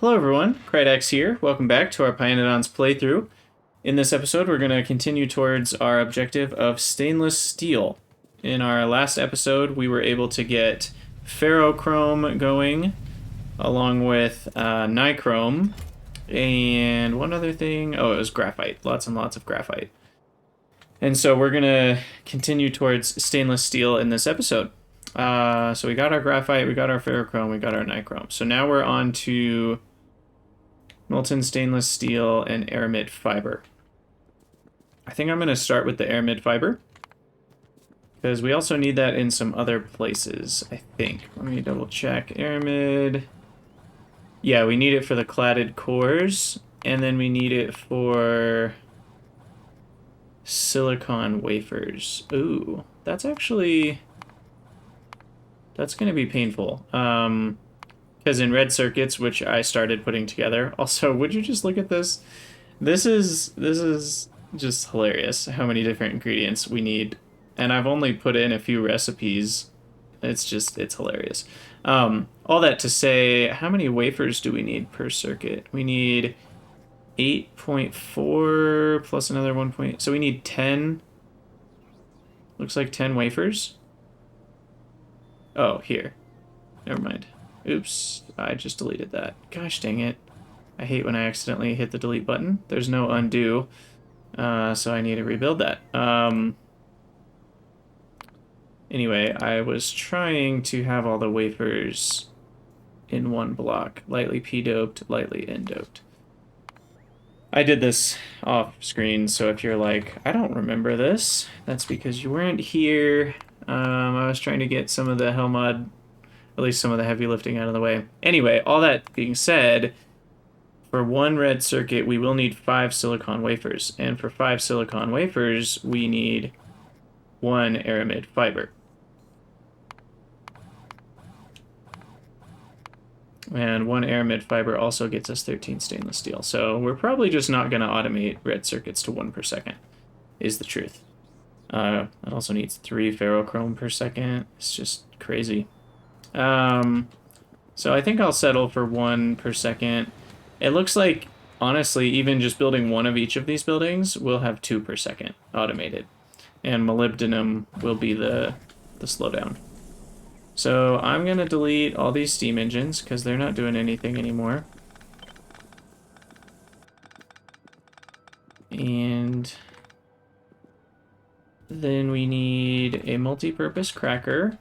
Hello everyone, Krydax here. Welcome back to our Pyanodons playthrough. In this episode, we're going to continue towards our objective of stainless steel. In our last episode, we were able to get ferrochrome going, along with nichrome, and one other thing. Oh, it was graphite. Lots and lots of graphite. And so we're going to continue towards stainless steel in this episode. So we got our graphite, we got our ferrochrome, we got our nichrome. So now we're on to molten stainless steel and aramid fiber. I think I'm going to start with the aramid fiber, because we also need that in some other places, I think. Let me double check. Aramid. Yeah, we need it for the cladded cores, and then we need it for silicon wafers. Ooh, that's actually... that's going to be painful. Because in red circuits, which I started putting together... Also, would you just look at this? This is just hilarious, how many different ingredients we need. And I've only put in a few recipes. It's hilarious. All that to say, how many wafers do we need per circuit? We need 8.4 plus another 1 point... So we need 10... Looks like 10 wafers. Oh, here. Never mind. Oops, I just deleted that. Gosh dang it. I hate when I accidentally hit the delete button. There's no undo, so I need to rebuild that. Anyway, I was trying to have all the wafers in one block. Lightly P-doped, lightly N-doped. I did this off screen, so if you're like, I don't remember this, that's because you weren't here. I was trying to get some of the Helmod, at least some of the heavy lifting out of the way. Anyway, all that being said, for one red circuit, we will need 5 silicon wafers. And for 5 silicon wafers, we need 1 aramid fiber. And 1 aramid fiber also gets us 13 stainless steel. So we're probably just not going to automate red circuits to 1 per second, is the truth. It also needs 3 ferrochrome per second. It's just crazy. So I think I'll settle for 1 per second. It looks like, honestly, even just building one of each of these buildings, we'll have 2 per second automated. And molybdenum will be the slowdown. So I'm going to delete all these steam engines, because they're not doing anything anymore. And... then we need a multi-purpose cracker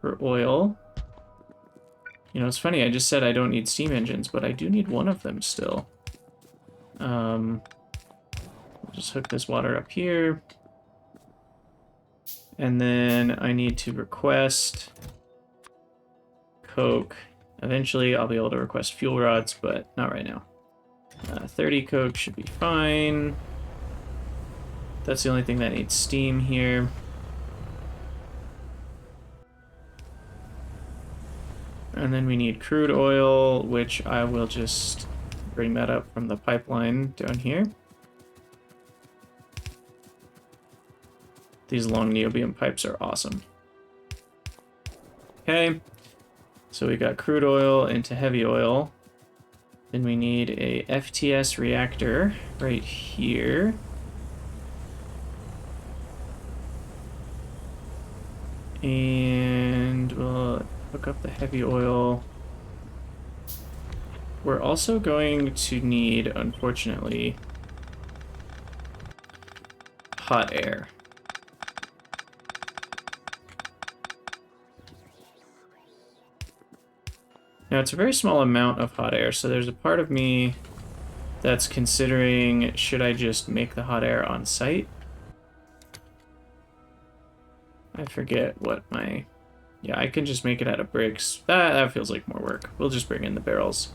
for oil. You know, it's funny, I just said I don't need steam engines, but I do need one of them still. We'll just hook this water up here. And then I need to request coke. Eventually I'll be able to request fuel rods, but not right now. 30 coke should be fine. That's the only thing that needs steam here. And then we need crude oil, which I will just bring that up from the pipeline down here. These long niobium pipes are awesome. Okay, so we got crude oil into heavy oil. Then we need a FTS reactor right here. And we'll hook up the heavy oil. We're also going to need, unfortunately, hot air. Now, it's a very small amount of hot air, so there's a part of me that's considering, should I just make the hot air on site? I forget what my... yeah, I can just make it out of bricks. That feels like more work. We'll just bring in the barrels.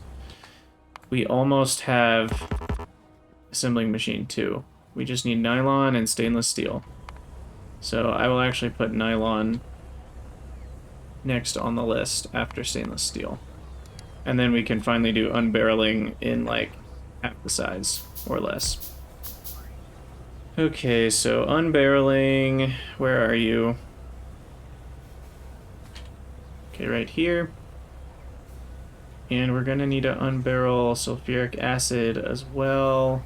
We almost have assembling machine 2. We just need nylon and stainless steel. So I will actually put nylon next on the list after stainless steel. And then we can finally do unbarreling in like half the size or less. Okay, so unbarreling, where are you? Okay, right here. And we're gonna need to unbarrel sulfuric acid as well.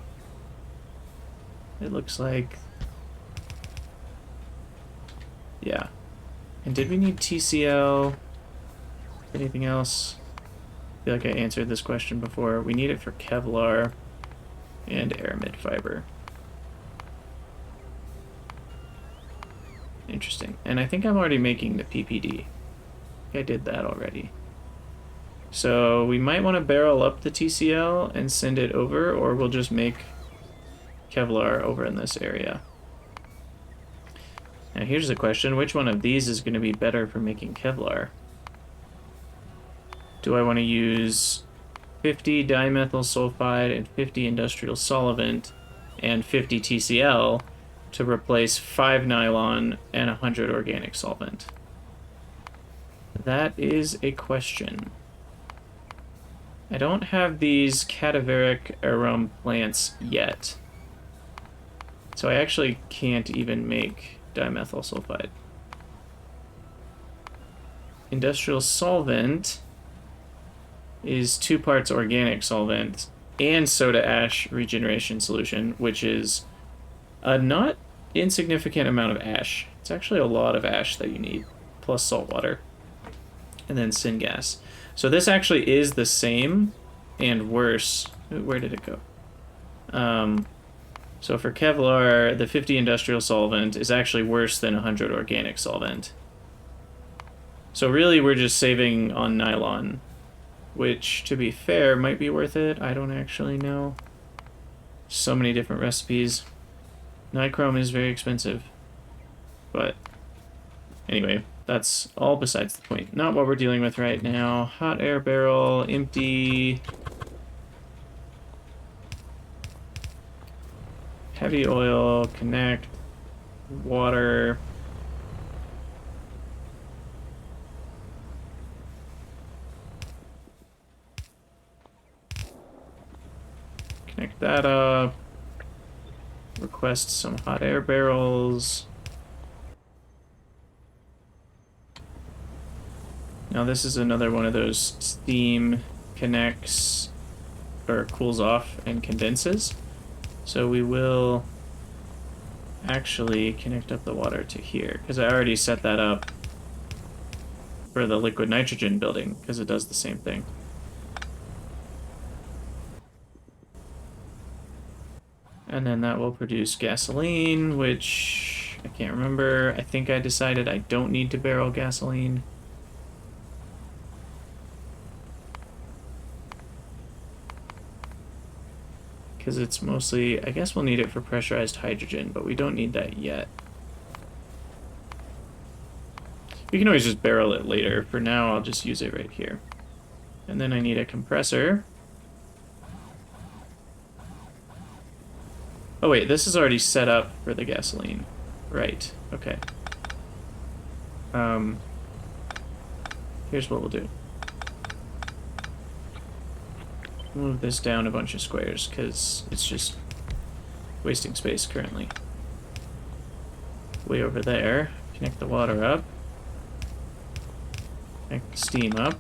It looks like... yeah. And did we need TCL? Anything else? I feel like I answered this question before. We need it for Kevlar and aramid fiber. Interesting. And I think I'm already making the PPD. I did that already. So we might want to barrel up the TCL and send it over, or we'll just make Kevlar over in this area. Now here's the question, which one of these is going to be better for making Kevlar? Do I want to use 50 dimethyl sulfide and 50 industrial solvent and 50 TCL to replace 5 nylon and 100 organic solvent? That is a question. I don't have these cadaveric arum plants yet, so I actually can't even make dimethyl sulfide. Industrial solvent is 2 parts organic solvent and soda ash regeneration solution, which is a not insignificant amount of ash. It's actually a lot of ash that you need, plus salt water, and then syngas. So this actually is the same and worse. Where did it go? So for Kevlar, the 50 industrial solvent is actually worse than 100 organic solvent. So really we're just saving on nylon, which, to be fair, might be worth it. I don't actually know. So many different recipes. Nichrome is very expensive. But anyway, that's all besides the point. Not what we're dealing with right now. Hot air barrel, empty. Heavy oil, connect. Water. Connect that up. Request some hot air barrels. Now this is another one of those steam connects or cools off and condenses. So we will actually connect up the water to here, because I already set that up for the liquid nitrogen building, because it does the same thing. And then that will produce gasoline, which I can't remember. I think I decided I don't need to barrel gasoline. Because it's mostly, I guess we'll need it for pressurized hydrogen, but we don't need that yet. We can always just barrel it later. For now, I'll just use it right here. And then I need a compressor. Oh wait, this is already set up for the gasoline. Right, okay. Here's what we'll do. Move this down a bunch of squares, because it's just wasting space currently. Way over there, connect the water up. Connect the steam up.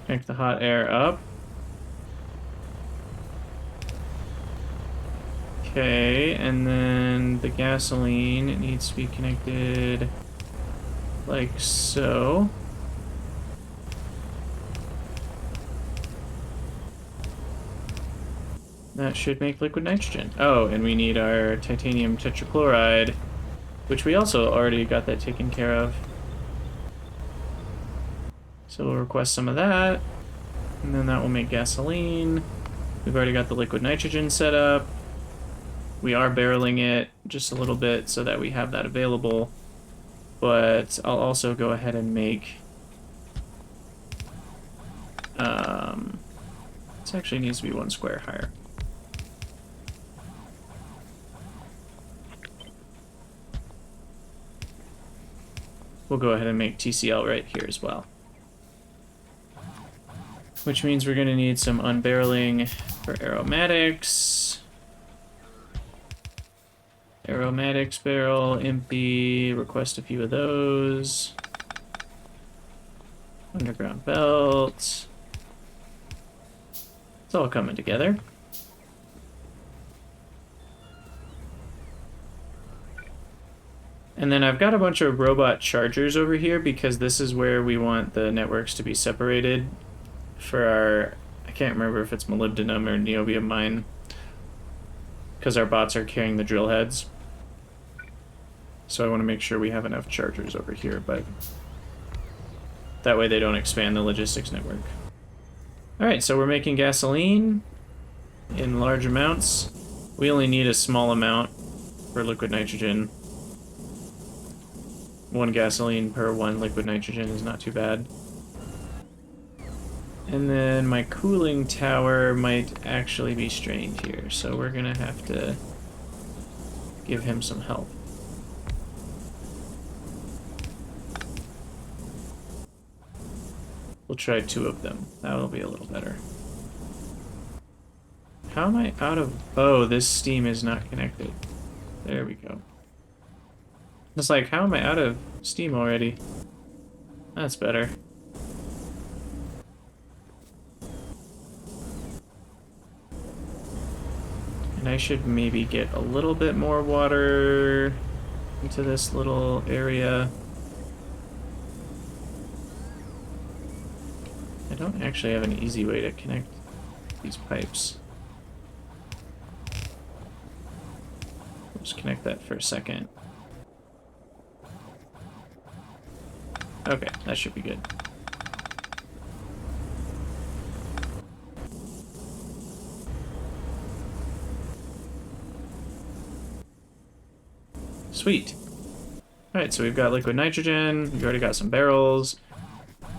Connect the hot air up. Okay, and then the gasoline, it needs to be connected like so. That should make liquid nitrogen. Oh, and we need our titanium tetrachloride, which we also already got that taken care of. So we'll request some of that, and then that will make gasoline. We've already got the liquid nitrogen set up. We are barreling it just a little bit so that we have that available. But I'll also go ahead and make... this actually needs to be 1 square higher. We'll go ahead and make TCL right here as well. Which means we're going to need some unbarreling for aromatics. Aromatics barrel, empty. Request a few of those. Underground belt. It's all coming together. And then I've got a bunch of robot chargers over here because this is where we want the networks to be separated for our, I can't remember if it's molybdenum or niobium mine, because our bots are carrying the drill heads. So I want to make sure we have enough chargers over here, but that way they don't expand the logistics network. Alright, so we're making gasoline in large amounts. We only need a small amount for liquid nitrogen. 1 gasoline per 1 liquid nitrogen is not too bad. And then my cooling tower might actually be strained here, so we're gonna have to give him some help. We'll try 2 of them. That'll be a little better. How am I out of... Oh, this steam is not connected. There we go. It's like, how am I out of steam already? That's better. And I should maybe get a little bit more water into this little area. I don't actually have an easy way to connect these pipes. Let's connect that for a second. Okay, that should be good. Sweet. Alright, so we've got liquid nitrogen, we've already got some barrels.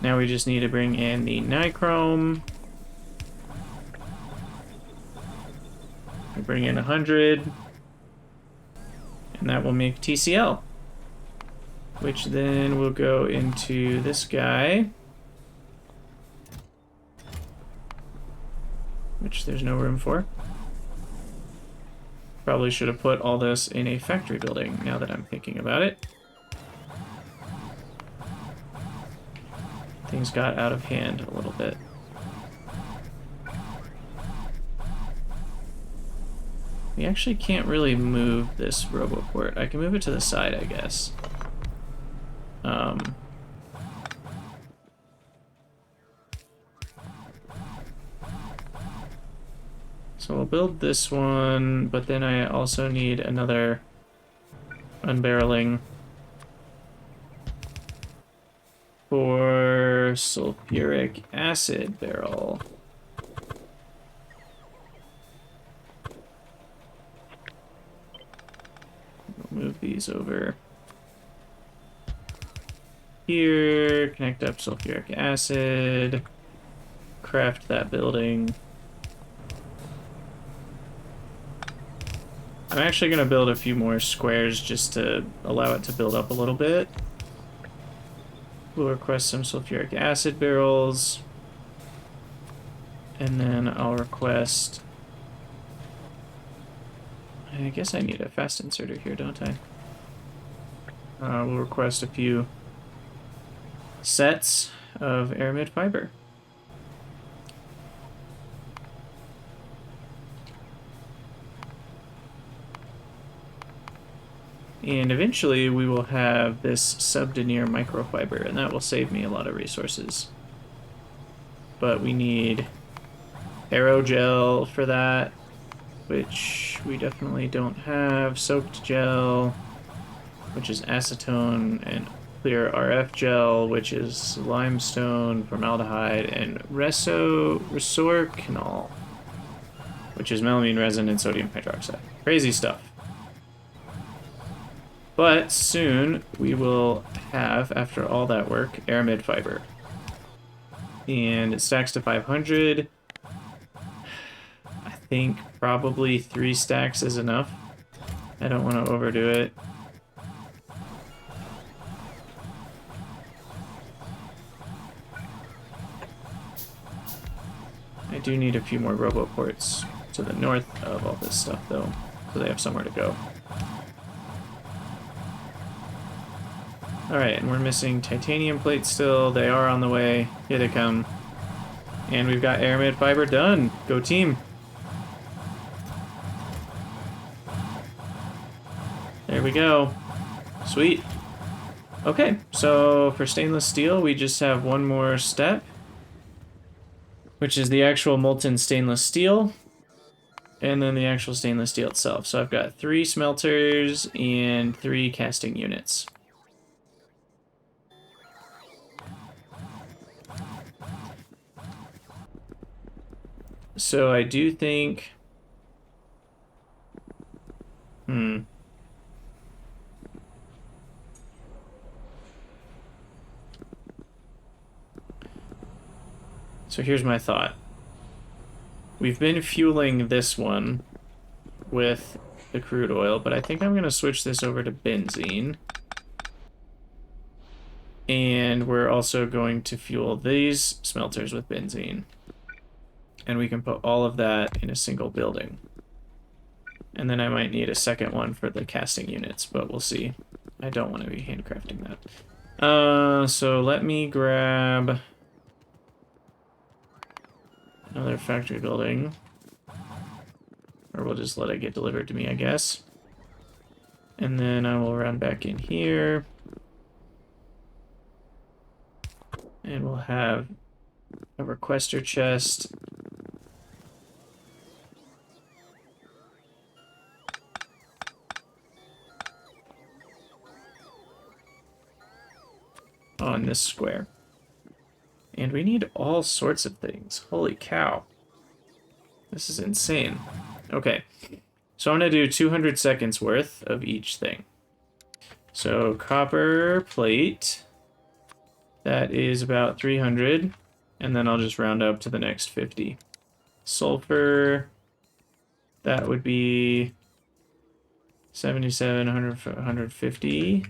Now we just need to bring in the nichrome. We bring in 100. And that will make TCl. Which then will go into this guy. Which there's no room for. Probably should have put all this in a factory building, now that I'm thinking about it. Things got out of hand a little bit. We actually can't really move this roboport. I can move it to the side, I guess. So we'll build this one, but then I also need another unbarreling for sulfuric acid barrel. We'll move these over here, connect up sulfuric acid, craft that building. I'm actually going to build a few more squares just to allow it to build up a little bit. We'll request some sulfuric acid barrels. And then I'll request... I guess I need a fast inserter here, don't I? We'll request a few sets of aramid fiber. And eventually we will have this subdenier microfiber, and that will save me a lot of resources. But we need aerogel for that, which we definitely don't have. Soaked gel, which is acetone, and clear RF gel, which is limestone, formaldehyde, and resorcanol, which is melamine resin and sodium hydroxide. Crazy stuff. But soon we will have, after all that work, aramid fiber. And it stacks to 500. I think probably 3 stacks is enough. I don't want to overdo it. I do need a few more roboports to the north of all this stuff, though, so they have somewhere to go. Alright, and we're missing titanium plates still. They are on the way. Here they come. And we've got aramid fiber done. Go team. There we go. Sweet. Okay, so for stainless steel, we just have one more step, which is the actual molten stainless steel, and then the actual stainless steel itself. So I've got 3 smelters and 3 casting units. So I do think... So here's my thought. We've been fueling this one with the crude oil, but I think I'm going to switch this over to benzene. And we're also going to fuel these smelters with benzene. And we can put all of that in a single building. And then I might need a second one for the casting units, but we'll see. I don't want to be handcrafting that. So let me grab another factory building. Or we'll just let it get delivered to me, I guess. And then I will run back in here. And we'll have a requester chest. On this square. And we need all sorts of things. Holy cow. This is insane. Okay. So I'm going to do 200 seconds worth of each thing. So copper plate. That is about 300. And then I'll just round up to the next 50. Sulfur. That would be 77, 100, 150.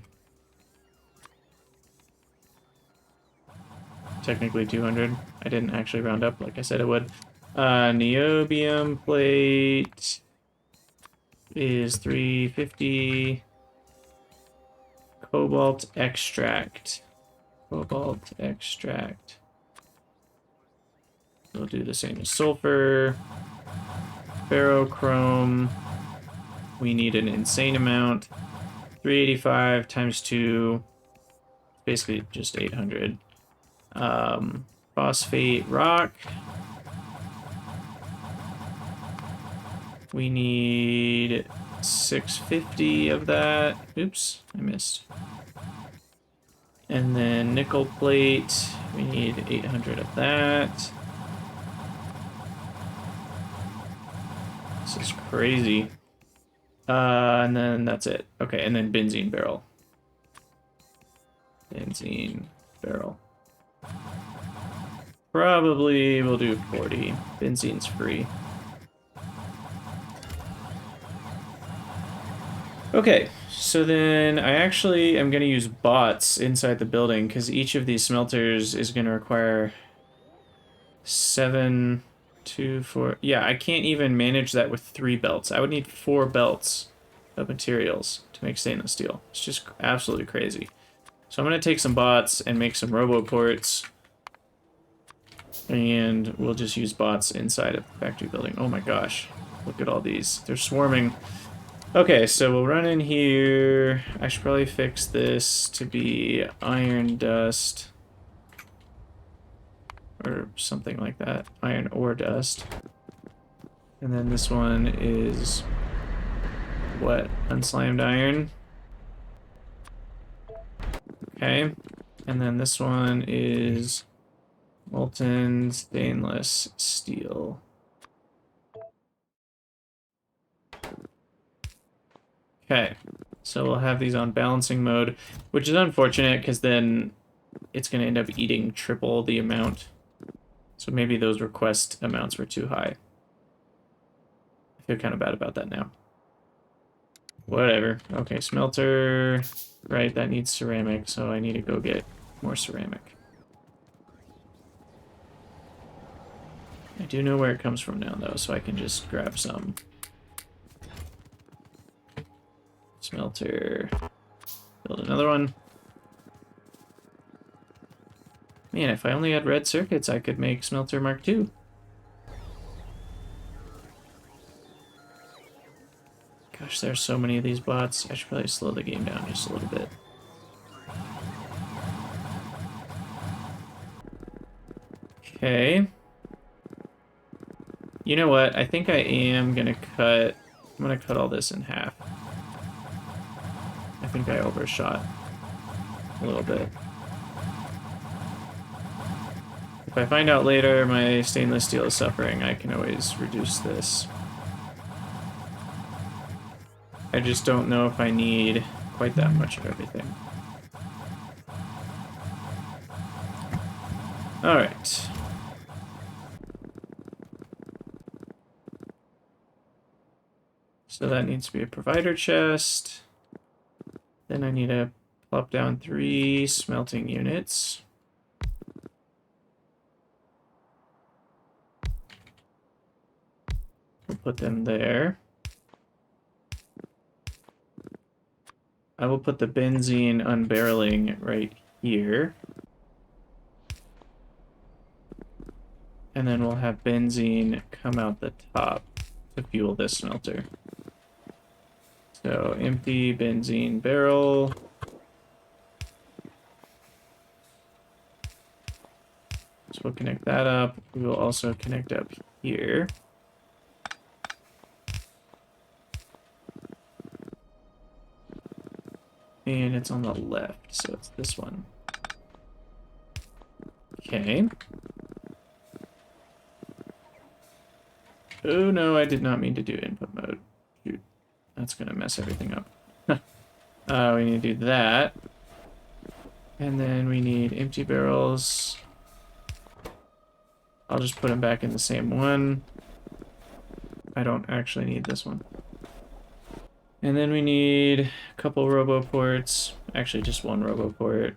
Technically 200. I didn't actually round up like I said I would. Niobium plate is 350. Cobalt extract. Cobalt extract. We'll do the same as sulfur. Ferrochrome. We need an insane amount. 385 times 2. Basically just 800. Phosphate rock. We need 650 of that. Oops, I missed. And then nickel plate. We need 800 of that. This is crazy. And then that's it. Okay, and then benzene barrel. Benzene barrel. Probably we'll do 40. Benzene's free. Okay, so then I actually am going to use bots inside the building because each of these smelters is going to require 7, 2, 4. Yeah, I can't even manage that with 3 belts. I would need 4 belts of materials to make stainless steel. It's just absolutely crazy. So I'm going to take some bots and make some roboports. And we'll just use bots inside of the factory building. Oh my gosh. Look at all these. They're swarming. Okay, so we'll run in here. I should probably fix this to be iron dust. Or something like that. Iron ore dust. And then this one is... what? Unslimed iron. Okay. And then this one is... molten stainless steel. Okay, so we'll have these on balancing mode, which is unfortunate because then it's going to end up eating triple the amount. So maybe those request amounts were too high. I feel kind of bad about that now. Whatever. Okay, smelter. Right, that needs ceramic, so I need to go get more ceramic. I do know where it comes from now, though, so I can just grab some. Smelter. Build another one. Man, if I only had red circuits, I could make smelter Mark II. Gosh, there's so many of these bots. I should probably slow the game down just a little bit. Okay. You know what? I think I am gonna cut... I'm gonna cut all this in half. I think I overshot a little bit. If I find out later my stainless steel is suffering, I can always reduce this. I just don't know if I need quite that much of everything. Alright. So that needs to be a provider chest. Then I need to plop down 3 smelting units. We'll put them there. I will put the benzene unbarreling right here. And then we'll have benzene come out the top to fuel this smelter. So empty benzene barrel. So we'll connect that up. We will also connect up here. And it's on the left, so it's this one. Okay. Oh no, I did not mean to do input mode. Shoot. That's gonna mess everything up. We need to do that. And then we need empty barrels. I'll just put them back in the same one. I don't actually need this one. And then we need a couple robo ports. Actually, just one robo port.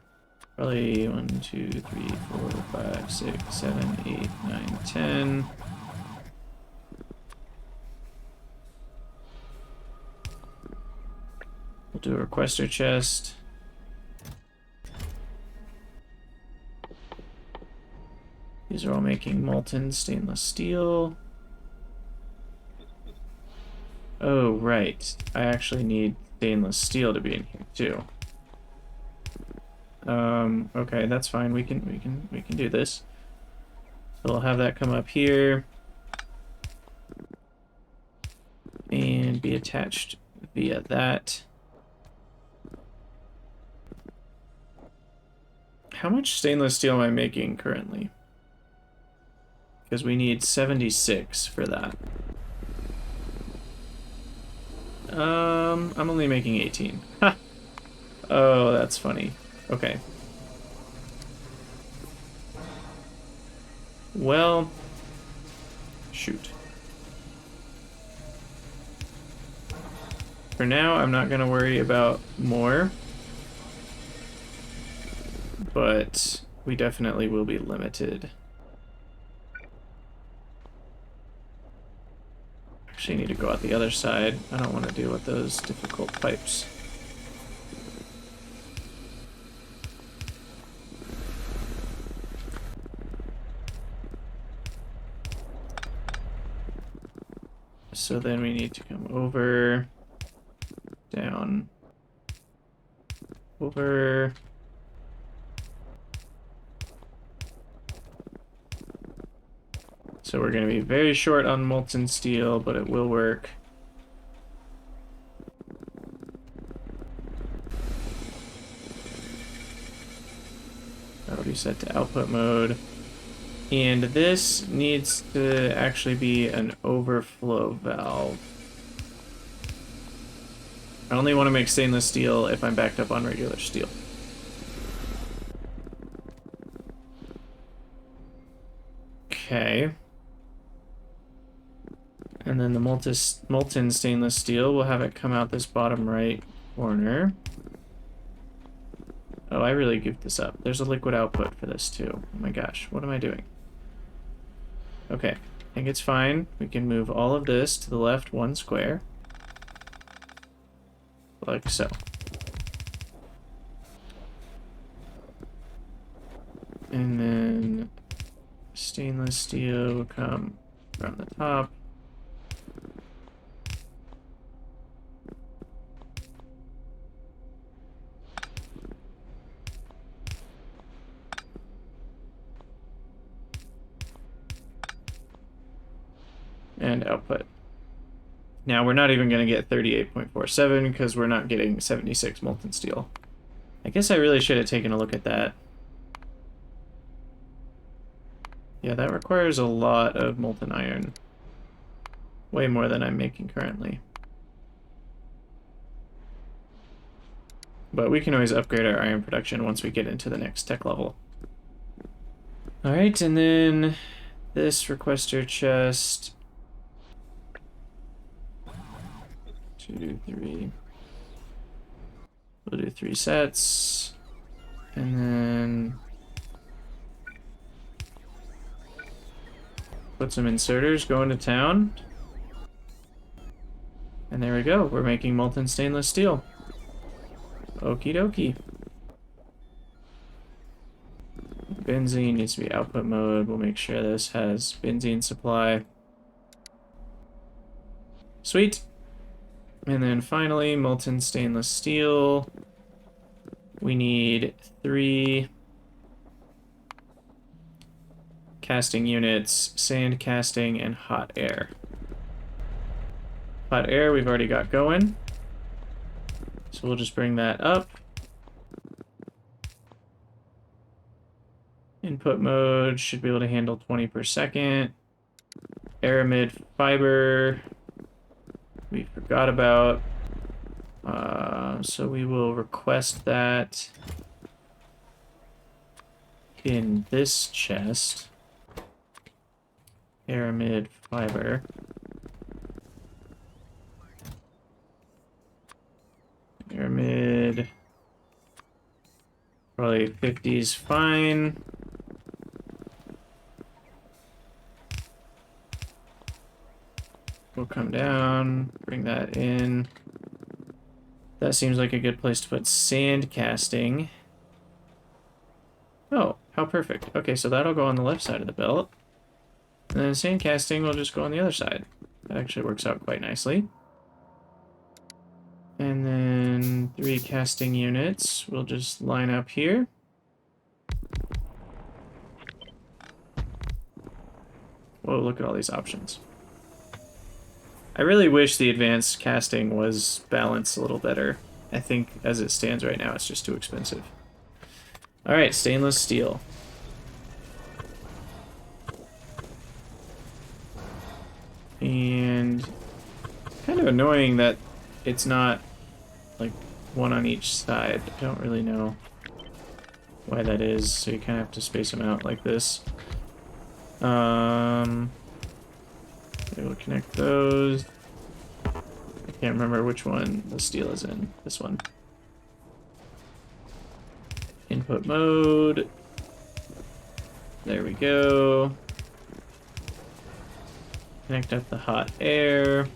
Probably 1, 2, 3, 4, 5, 6, 7, 8, 9, 10. We'll do a requester chest. These are all making molten stainless steel. Oh, right. I actually need stainless steel to be in here too. Okay, that's fine. We can do this. So we'll have that come up here and be attached via that. How much stainless steel am I making currently? Because we need 76 for that. I'm only making 18. Ha! Oh, that's funny. Okay. Well, shoot. For now, I'm not gonna worry about more. But we definitely will be limited. Actually, I need to go out the other side. I don't want to deal with those difficult pipes. So then we need to come over, down, over. So we're going to be very short on molten steel, but it will work. That'll be set to output mode. And this needs to actually be an overflow valve. I only want to make stainless steel if I'm backed up on regular steel. Okay. And then the molten stainless steel, we'll have it come out this bottom right corner. Oh, I really goofed this up. There's a liquid output for this too. Oh my gosh, what am I doing? Okay, I think it's fine. We can move all of this to the left 1 square. Like so. And then stainless steel will come from the top. And output. Now we're not even going to get 38.47 because we're not getting 76 molten steel. I guess I really should have taken a look at that. Yeah, that requires a lot of molten iron. Way more than I'm making currently. But we can always upgrade our iron production once we get into the next tech level. Alright, and then this requester chest. 2, 3. We'll do 3 sets. And then put some inserters going to town. And there we go. We're making molten stainless steel. Okie dokie. Benzene needs to be output mode. We'll make sure this has benzene supply. Sweet. And then finally, molten stainless steel. We need 3 casting units, sand casting, and hot air. Hot air we've already got going. So we'll just bring that up. Input mode should be able to handle 20 per second. Aramid fiber we forgot about. So we will request that in this chest. Aramid fiber. Aramid. Probably 50 is fine. We'll come down, bring that in. That seems like a good place to put sand casting. Oh, how perfect. Okay, so that'll go on the left side of the belt. And then sand casting will just go on the other side. That actually works out quite nicely. And then 3 casting units will just line up here. Whoa, look at all these options. I really wish the advanced casting was balanced a little better. I think as it stands right now, it's just too expensive. Alright, stainless steel. And kind of annoying that it's not like one on each side. I don't really know why that is, so you kind of have to space them out like this. We'll connect those. I can't remember which one the steel is in. This one. Input mode. There we go. Connect up the hot air.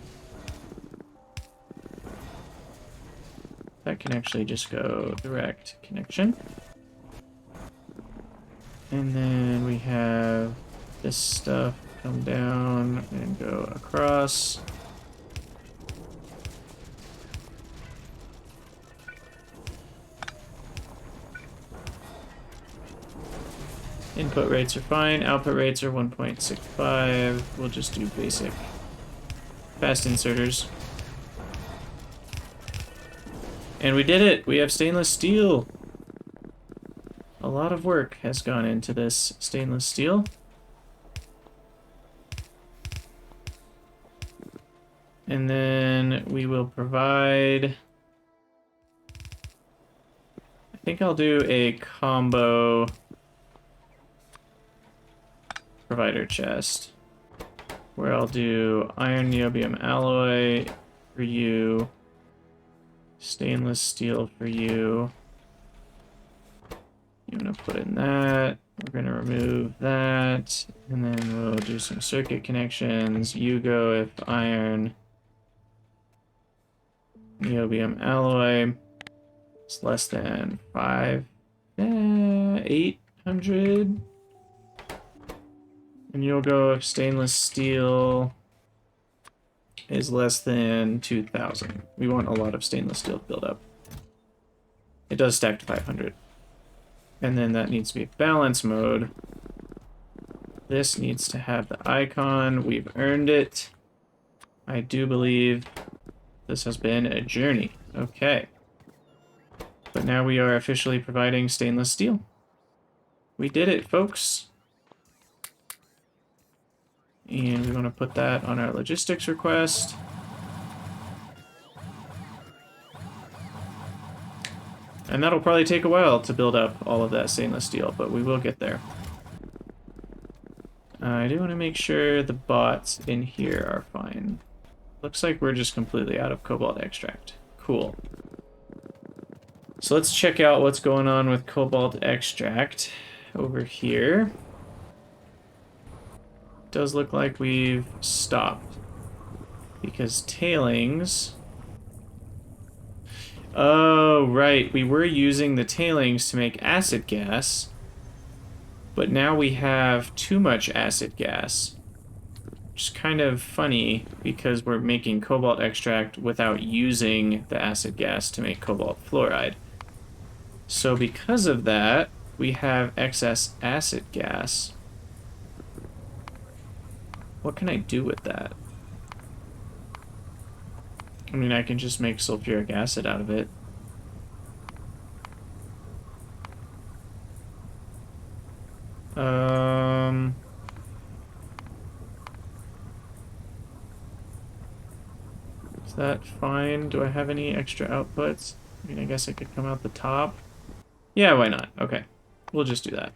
That can actually just go direct connection. And then we have this stuff come down and go across. Input rates are fine, output rates are 1.65. We'll just do basic fast inserters. And we did it! We have stainless steel! A lot of work has gone into this stainless steel. And then we will provide... I think I'll do a combo provider chest, where I'll do iron niobium alloy for you, stainless steel for you. I'm gonna put in that. We're gonna remove that, and then we'll do some circuit connections. You go if iron niobium alloy is less than 800 100. And you'll go if stainless steel is less than 2,000. We want a lot of stainless steel to build up. It does stack to 500. And then that needs to be balance mode. This needs to have the icon. We've earned it. I do believe this has been a journey. Okay. But now we are officially providing stainless steel. We did it, folks. And we want to put that on our logistics request. And that'll probably take a while to build up all of that stainless steel, but we will get there. I do want to make sure the bots in here are fine. Looks like we're just completely out of cobalt extract. Cool. So let's check out what's going on with cobalt extract over here. Does look like we've stopped because tailings. Oh, right. We were using the tailings to make acid gas, but now we have too much acid gas, which is kind of funny because we're making cobalt extract without using the acid gas to make cobalt fluoride. So because of that, we have excess acid gas. What can I do with that? I mean, I can just make sulfuric acid out of it. Is that fine? Do I have any extra outputs? I mean, I guess I could come out the top. Yeah, why not? Okay, we'll just do that.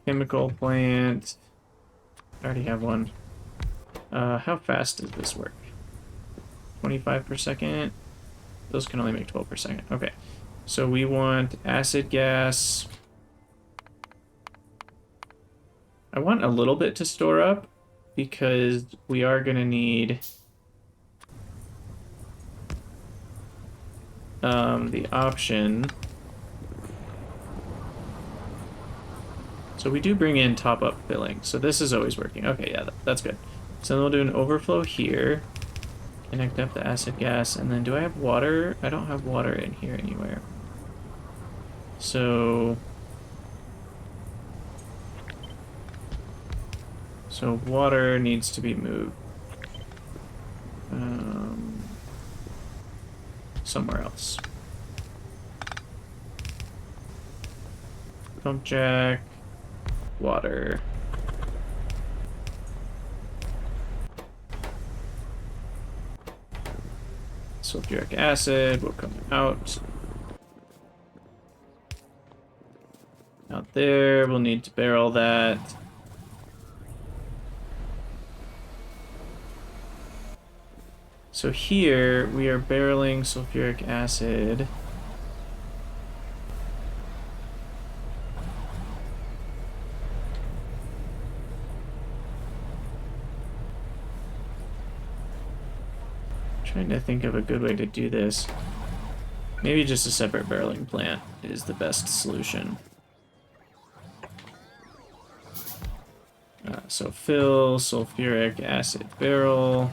Chemical plant. I already have one. How fast does this work? 25 per second? Those can only make 12 per second. Okay, so we want acid gas. I want a little bit to store up because we are going to need the option. So we do bring in top-up filling. So this is always working. Okay, yeah, that's good. So then we'll do an overflow here. Connect up the acid gas. And then do I have water? I don't have water in here anywhere. So water needs to be moved somewhere else. Pump jack, water. Sulfuric acid will come out. Out there, we'll need to barrel that. So here, we are barreling sulfuric acid. Trying to think of a good way to do this. Maybe just a separate barreling plant is the best solution. So fill sulfuric acid barrel.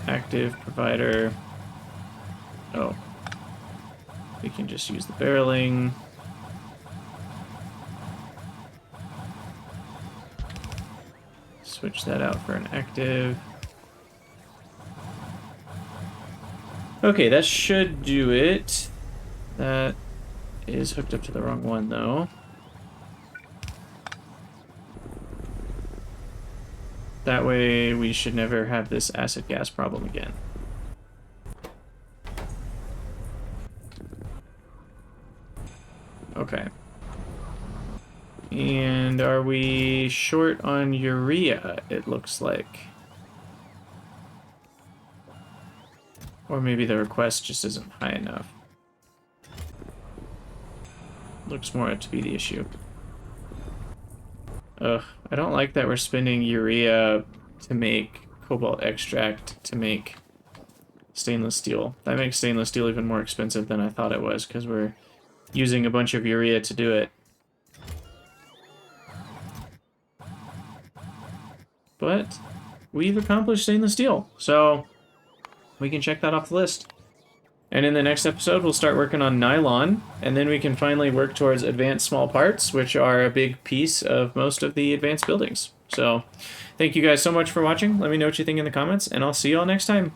Active provider. Oh. We can just use the barreling. Switch that out for an active. Okay, that should do it. That is hooked up to the wrong one, though. That way, we should never have this acid gas problem again. Okay. And are we short on urea, it looks like? Or maybe the request just isn't high enough. Looks more to be the issue. Ugh, I don't like that we're spending urea to make cobalt extract to make stainless steel. That makes stainless steel even more expensive than I thought it was, because we're using a bunch of urea to do it. But we've accomplished stainless steel, so we can check that off the list. And in the next episode, we'll start working on nylon, and then we can finally work towards advanced small parts, which are a big piece of most of the advanced buildings. So thank you guys so much for watching. Let me know what you think in the comments, and I'll see you all next time.